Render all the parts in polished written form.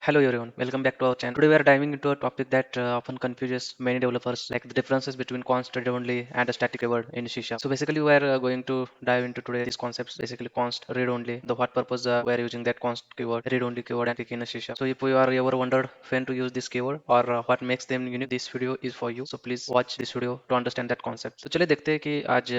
Hello everyone, welcome back to our channel. Today we are diving into a topic that often confuses many developers, like the differences between const read only and a static keyword in C#. So basically we are going to dive into today these concepts, basically const read only, the what purpose we are using that const keyword, read only keyword and pick in a C#. So if you are ever wondered when to use this keyword or what makes them unique, this video is for you. So please watch this video to understand that concept. So चलिए देखते हैं कि आज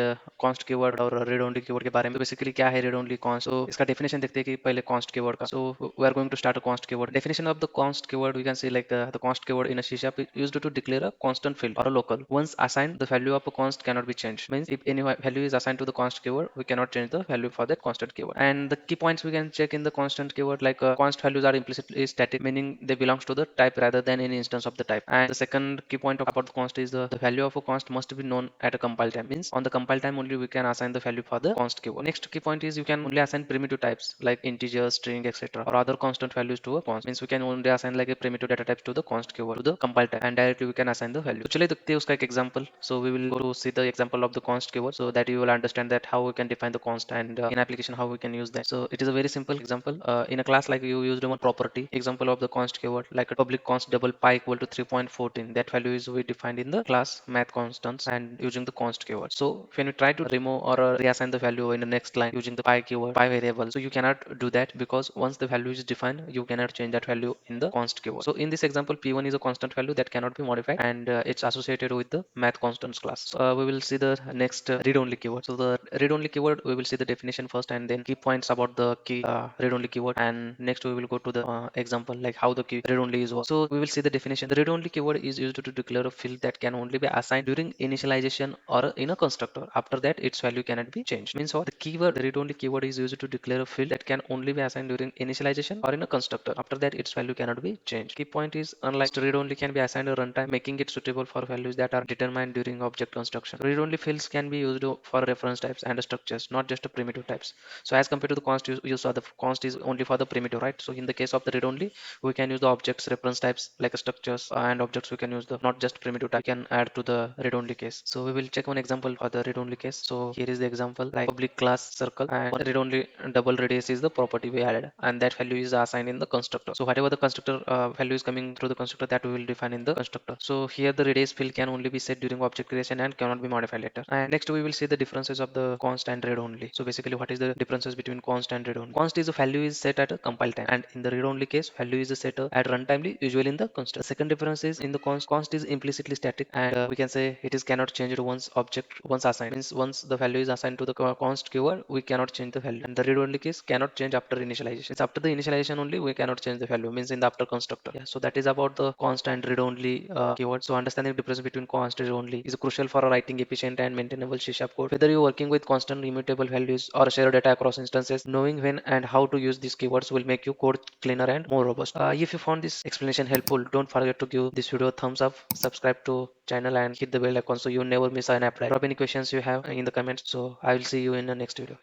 const keyword और read only keyword के बारे में basically क्या है read only const. So इसका definition देखते हैं कि पहले const keyword का. So we are going to start a const keyword. Definition of the const keyword, we can say like the const keyword in a C# is used to declare a constant field or a local. Once assigned, the value of a const cannot be changed. Means if any value is assigned to the const keyword, we cannot change the value for that constant keyword. And the key points we can check in the constant keyword, like const values are implicitly static, meaning they belongs to the type rather than any instance of the type. And the second key point about the const is the value of a const must be known at a compile time. Means on the compile time only we can assign the value for the const keyword. Next key point is you can only assign primitive types like integer, string, etc. or other constant values to a const. Means we can only assign like a primitive data types to the const keyword to the compile time, and directly we can assign the value. तो चलिए देखते हैं उसका एक example. So we will go to see the example of the const keyword so that you will understand that how we can define the const and in application how we can use that. So it is a very simple example. In a class like you used one property example of the const keyword like a public const double pi equal to 3.14. That value is we defined in the class math constants and using the const keyword. So when we try to remove or reassign the value in the next line using the pi keyword, pi variable, so you cannot do that because once the value is defined, you cannot change that value in the const keyword. So in this example, p1 is a constant value that cannot be modified, and it's associated with the math constants class. So, we will see the next read-only keyword. So the read-only keyword, we will see the definition first and then key points about the key read-only keyword, and next we will go to the example like how the key read-only is work. So we will see the definition. The read-only keyword is used to declare a field that can only be assigned during initialization or in a constructor. After that, its value cannot be changed. Means what? The keyword, the read-only keyword is used to declare a field that can only be assigned during initialization or in a constructor. After that, its value cannot be changed. Key point is unlike read-only can be assigned a runtime, making it suitable for values that are determined during object construction. Read-only fields can be used for reference types and structures, not just the primitive types. So as compared to the const, you saw the const is only for the primitive, right? So in the case of the read-only, we can use the objects reference types like structures and objects. We can use the not just primitive type. We can add to the read-only case. So we will check one example for the read-only case. So here is the example like public class circle, and read-only double radius is the property we added, and that value is assigned in the constructor. So whatever the constructor value is coming through the constructor, that we will define in the constructor. So here the radius field can only be set during object creation and cannot be modified later. And next we will see the differences of the const and read-only. So basically what is the differences between const and read-only? Const is a value is set at a compile time, and in the read-only case value is set at runtime, usually in the constructor. The second difference is in the const is implicitly static, and we can say it is cannot change once object once assigned. Means once the value is assigned to the const keyword, we cannot change the value. And the read-only case cannot change after initialization. It's after the initialization only we cannot change the value. Means in the after constructor. Yeah, so that is about the const and read-only keyword. So understanding the difference between const and read-only is crucial for writing efficient and maintainable C# code. Whether you're working with constant immutable values or share data across instances, knowing when and how to use these keywords will make your code cleaner and more robust. If you found this explanation helpful, don't forget to give this video a thumbs up, subscribe to channel and hit the bell icon so you never miss an update. Drop any questions you have in the comments. So I will see you in the next video.